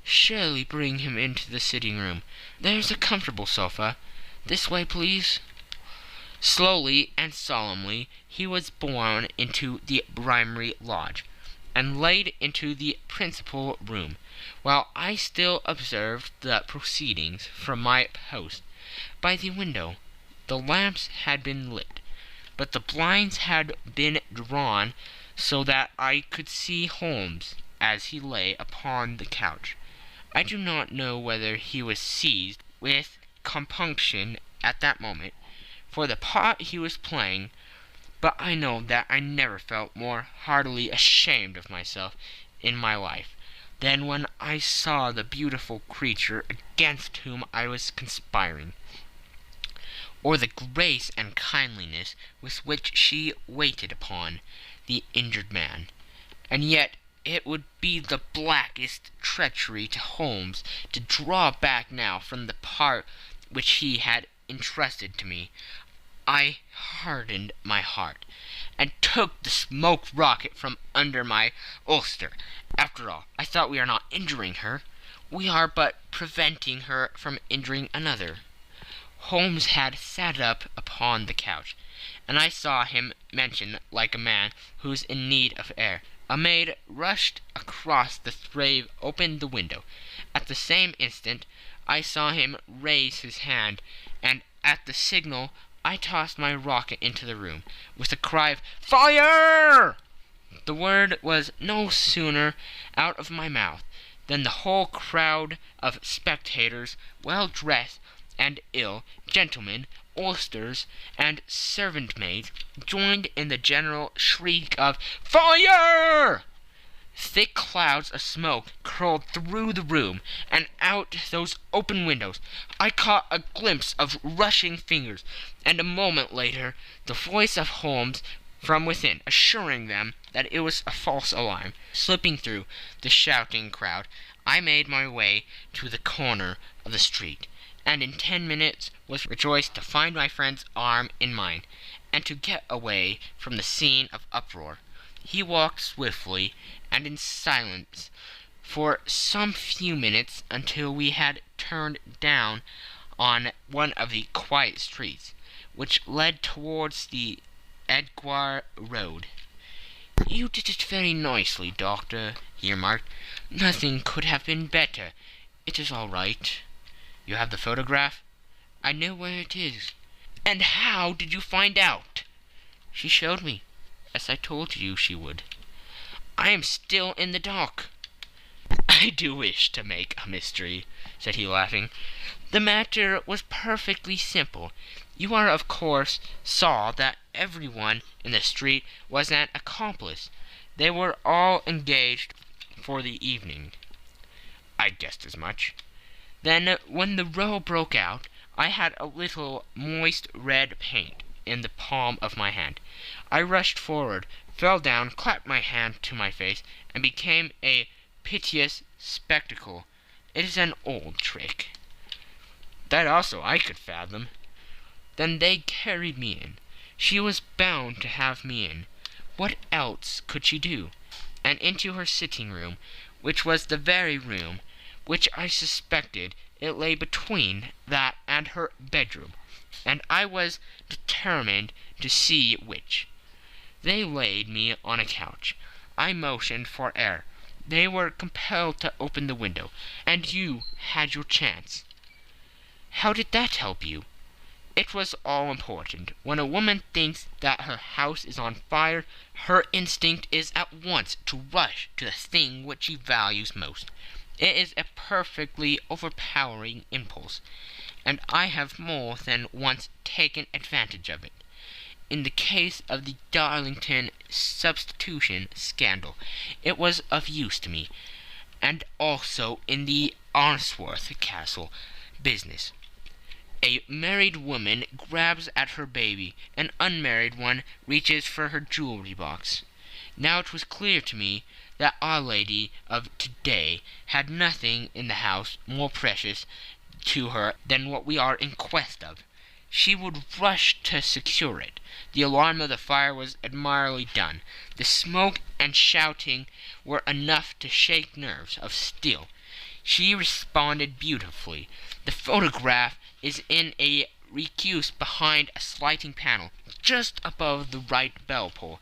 Speaker 1: "Surely bring him into the sitting-room. There's a comfortable sofa. This way, please." Slowly and solemnly he was borne into the Bohemia Lodge. and laid into the principal room, while I still observed the proceedings from my post by the window. The lamps had been lit, but the blinds had been drawn so that I could see Holmes as he lay upon the couch. I do not know whether he was seized with compunction at that moment for the part he was playing, but I know that I never felt more heartily ashamed of myself in my life than when I saw the beautiful creature against whom I was conspiring, or the grace and kindliness with which she waited upon the injured man. And yet it would be the blackest treachery to Holmes to draw back now from the part which he had entrusted to me. I hardened my heart, and took the smoke rocket from under my ulster. After all, I thought, we are not injuring her. We are but preventing her from injuring another. Holmes had sat up upon the couch, and I saw him motion like a man who is in need of air. A maid rushed across the threshold, opened the window. At the same instant I saw him raise his hand, and at the signal I tossed my rocket into the room, with a cry of "Fire!" The word was no sooner out of my mouth than the whole crowd of spectators, well dressed and ill, gentlemen, ulsters, and servant-maids, joined in the general shriek of "Fire!" Thick clouds of smoke curled through the room, and out those open windows I caught a glimpse of rushing fingers, and a moment later the voice of Holmes from within, assuring them that it was a false alarm. Slipping through the shouting crowd, I made my way to the corner of the street, and in 10 minutes was rejoiced to find my friend's arm in mine, and to get away from the scene of uproar. He walked swiftly and in silence for some few minutes, until we had turned down on one of the quiet streets which led towards the Edgware Road. "You did it very nicely, Doctor," he remarked. "Nothing could have been better. It is all right." "You have the photograph?" "I know where it is." "And how did you find out?" "She showed me, as I told you she would." "I am still in the dark." "I do wish to make a mystery," said he, laughing. "The matter was perfectly simple. You are, of course, saw that everyone in the street was an accomplice. They were all engaged for the evening." "I guessed as much." "Then, when the row broke out, I had a little moist red paint in the palm of my hand. I rushed forward, fell down, clapped my hand to my face, and became a piteous spectacle. It is an old trick." "That also I could fathom." "Then they carried me in. She was bound to have me in. What else could she do? And into her sitting-room, which was the very room which I suspected. It lay between that and her bedroom, and I was determined to see which. They laid me on a couch. I motioned for air. They were compelled to open the window, and you had your chance." "How did that help you?" "It was all important. When a woman thinks that her house is on fire, her instinct is at once to rush to the thing which she values most. It is a perfectly overpowering impulse, and I have more than once taken advantage of it. In the case of the Darlington substitution scandal, it was of use to me, and also in the Arnsworth Castle business. A married woman grabs at her baby, an unmarried one reaches for her jewelry box. Now it was clear to me that Our Lady of to-day had nothing in the house more precious to her than what we are in quest of. She would rush to secure it. The alarm of the fire was admirably done. The smoke and shouting were enough to shake nerves of steel. She responded beautifully. The photograph is in a recuse behind a sliding panel, just above the right bell pull.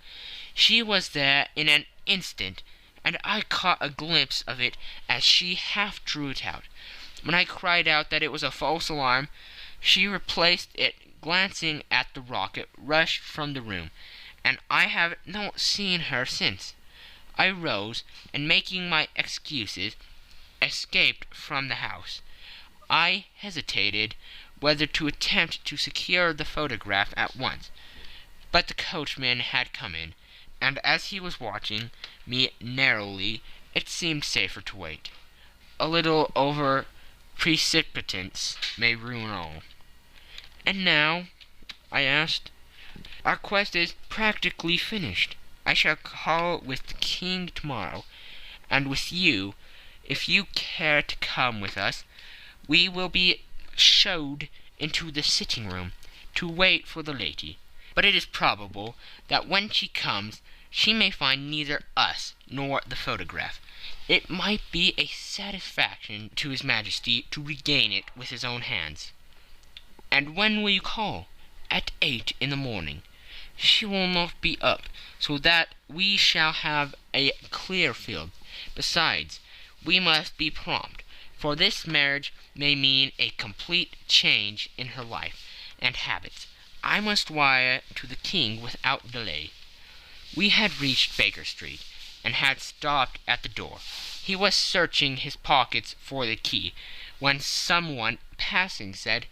Speaker 1: She was there in an instant,
Speaker 2: and I caught a glimpse of it as she half drew it out. When I cried out that it was a false alarm, she replaced it, glancing at the rocket, rushed from the room, and I have not seen her since. I rose, and making my excuses, escaped from the house. I hesitated whether to attempt to secure the photograph at once, but the coachman had come in, and as he was watching me narrowly, it seemed safer to wait. A little over precipitance may ruin all. "And now?" I asked. "Our quest is practically finished. I shall call with the king tomorrow, and with you, if you care to come with us. We will be showed into the sitting-room to wait for the lady. But it is probable that when she comes, she may find neither us nor the photograph. It might be a satisfaction to his Majesty to regain it with his own hands." "And when will you call?" "At 8 in the morning. She will not be up, so that we shall have a clear field. Besides, we must be prompt, for this marriage may mean a complete change in her life and habits. I must wire to the king without delay." We had reached Baker Street, and had stopped at the door. He was searching his pockets for the key, when someone passing said,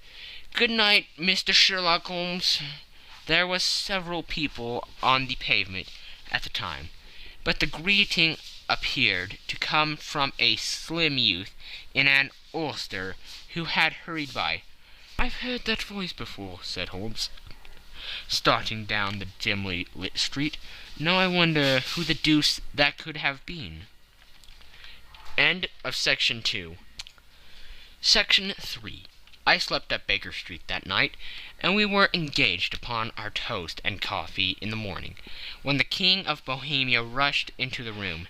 Speaker 2: "Good night, Mr. Sherlock Holmes." There were several people on the pavement at the time, but the greeting appeared to come from a slim youth in an ulster who had hurried by. "I've heard that voice before," said Holmes, starting down the dimly lit street. "Now I wonder who the deuce that could have been." End of Section 2. Section 3. I slept at Baker Street that night, and we were engaged upon our toast and coffee in the morning, when the King of Bohemia rushed into the room.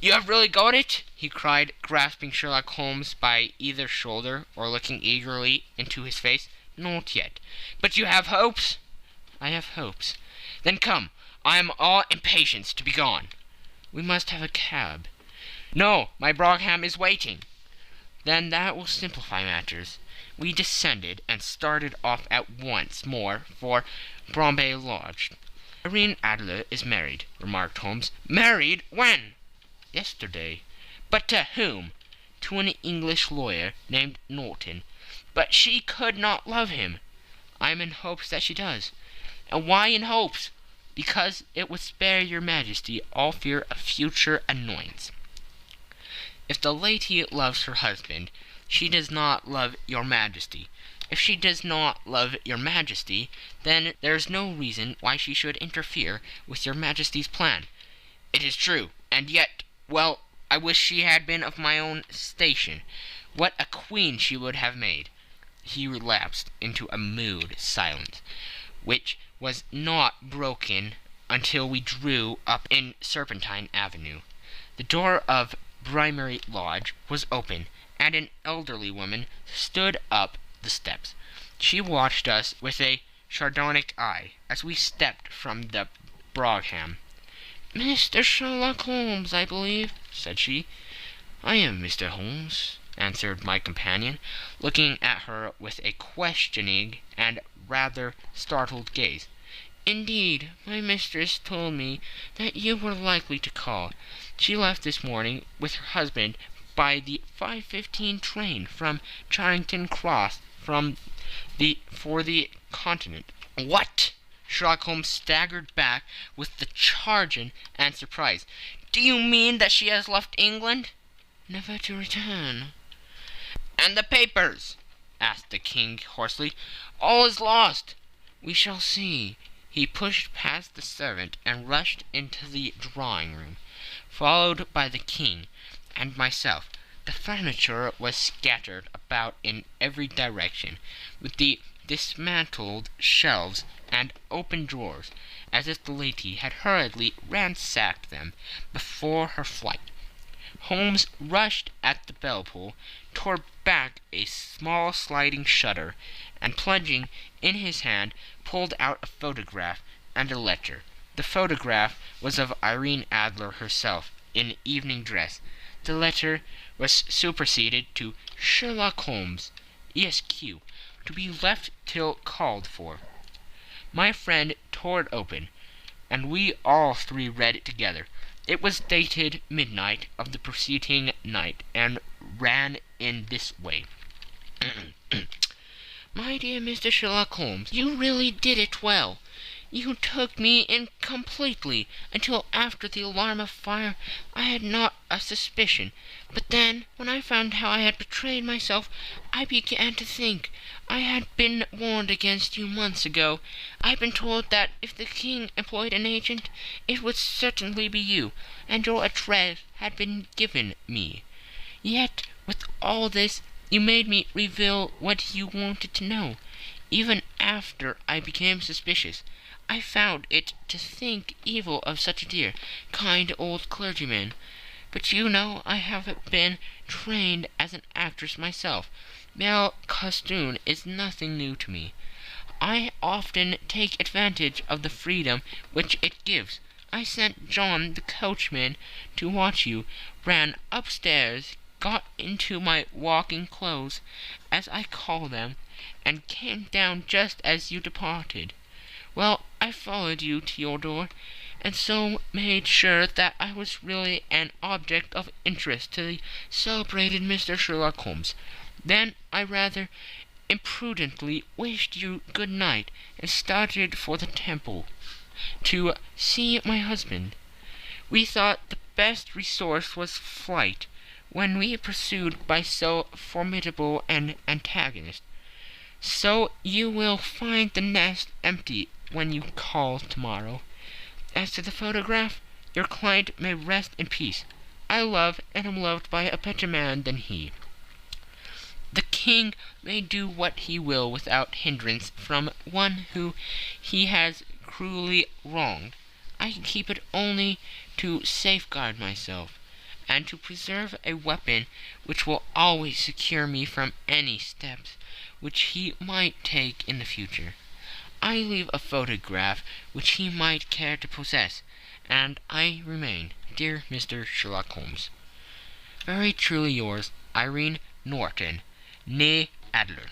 Speaker 2: "You have really got it?" he cried, grasping Sherlock Holmes by either shoulder, or looking eagerly into his face. "Not yet. But you have hopes?" "I have hopes." "Then come. I am all impatience to be gone." "We must have a cab." "No, my brougham is waiting." "Then that will simplify matters." We descended and started off at once more for Bombay Lodge. "Irene Adler is married," remarked Holmes. "Married? When?" "Yesterday." "But to whom?" "To an English lawyer named Norton." "But she could not love him." "I am in hopes that she does." "And why in hopes?" "Because it would spare your Majesty all fear of future annoyance. If the lady loves her husband, she does not love your Majesty. If she does not love your Majesty, then there is no reason why she should interfere with your Majesty's plan." "It is true, and yet, well, I wish she had been of my own station. What a queen she would have made." He relapsed into a mood silence, which was not broken until we drew up in Serpentine Avenue. The door of Brimary Lodge was open, and an elderly woman stood up the steps. She watched us with a sardonic eye as we stepped from the brougham. "Mr. Sherlock Holmes, I believe," said she. "I am Mr. Holmes," answered my companion, looking at her with a questioning and rather startled gaze. "Indeed, my mistress told me that you were likely to call. She left this morning with her husband by the 5:15 train from Charing Cross for the Continent." "What?" Sherlock Holmes staggered back with the charge and surprise. "Do you mean that she has left England?" "Never to return." "And the papers?" asked the king hoarsely. "All is lost." "We shall see." He pushed past the servant and rushed into the drawing-room, followed by the king and myself. The furniture was scattered about in every direction, with the dismantled shelves and open drawers, as if the lady had hurriedly ransacked them before her flight. Holmes rushed at the bell-pull, tore back a small sliding shutter, and plunging in his hand, pulled out a photograph and a letter. The photograph was of Irene Adler herself, in evening dress. The letter was superseded to Sherlock Holmes, Esq., to be left till called for. My friend tore it open, and we all three read it together. It was dated midnight of the preceding night, and ran in this way. My dear Mr. Sherlock Holmes, you really did it well. You took me in completely. Until after the alarm of fire I had not a suspicion. But then, when I found how I had betrayed myself, I began to think. I had been warned against you months ago. I had been told that if the king employed an agent, it would certainly be you, and your address had been given me. Yet, with all this, you made me reveal what you wanted to know. Even after I became suspicious, I found it to think evil of such a dear, kind old clergyman. But you know I have been trained as an actress myself. Male costume is nothing new to me. I often take advantage of the freedom which it gives. I sent John the coachman to watch you, ran upstairs, got into my walking clothes, as I call them, and came down just as you departed. Well, I followed you to your door, and so made sure that I was really an object of interest to the celebrated Mr. Sherlock Holmes. Then I rather imprudently wished you good night, and started for the Temple to see my husband. We thought the best resource was flight, when we pursued by so formidable an antagonist. So you will find the nest empty when you call tomorrow. As to the photograph, your client may rest in peace. I love and am loved by a better man than he. The king may do what he will without hindrance from one who he has cruelly wronged. I keep it only to safeguard myself, and to preserve a weapon which will always secure me from any steps which he might take in the future. I leave a photograph which he might care to possess, and I remain, dear Mr. Sherlock Holmes, very truly yours, Irene Norton, née Adler.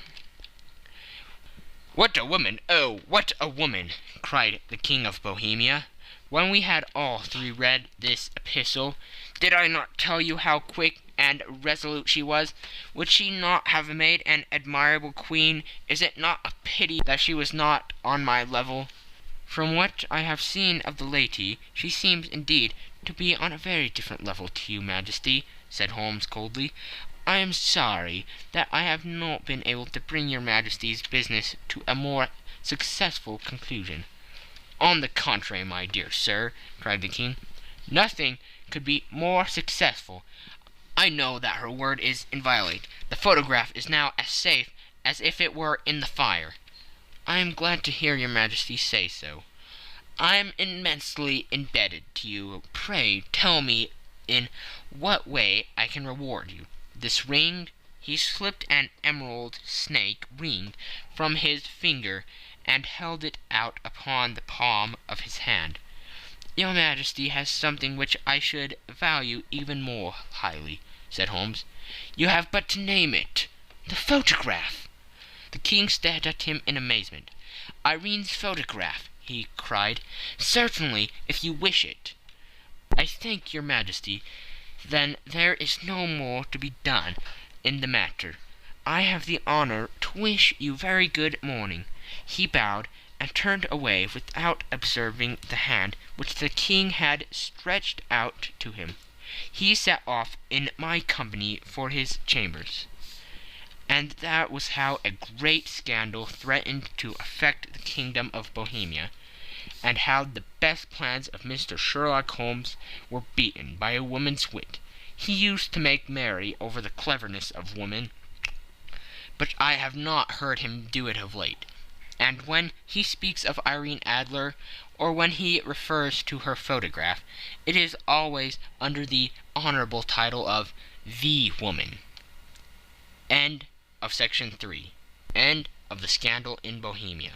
Speaker 2: What a woman! Oh, what a woman! Cried the King of Bohemia, when we had all three read this epistle. Did I not tell you how quick and resolute she was? Would she not have made an admirable queen? Is it not a pity that she was not on my level? From what I have seen of the lady, she seems indeed to be on a very different level to you, Majesty, said Holmes coldly. I am sorry that I have not been able to bring your Majesty's business to a more successful conclusion. On the contrary, my dear sir, cried the king, nothing could be more successful. I know that her word is inviolate. The photograph is now as safe as if it were in the fire. I am glad to hear your Majesty say so. I am immensely indebted to you. Pray tell me in what way I can reward you. This ring, he slipped an emerald snake ring from his finger and held it out upon the palm of his hand. Your Majesty has something which I should value even more highly, said Holmes. You have but to name it. The photograph. The king stared at him in amazement. Irene's photograph, he cried. Certainly, if you wish it. I thank your Majesty. Then there is no more to be done in the matter. I have the honor to wish you very good morning. He bowed and turned away without observing the hand which the king had stretched out to him. He set off in my company for his chambers. And that was how a great scandal threatened to affect the kingdom of Bohemia, and how the best plans of Mr. Sherlock Holmes were beaten by a woman's wit. He used to make merry over the cleverness of women, but I have not heard him do it of late. And when he speaks of Irene Adler, or when he refers to her photograph, it is always under the honorable title of the woman. End of section 3. End of the scandal in Bohemia.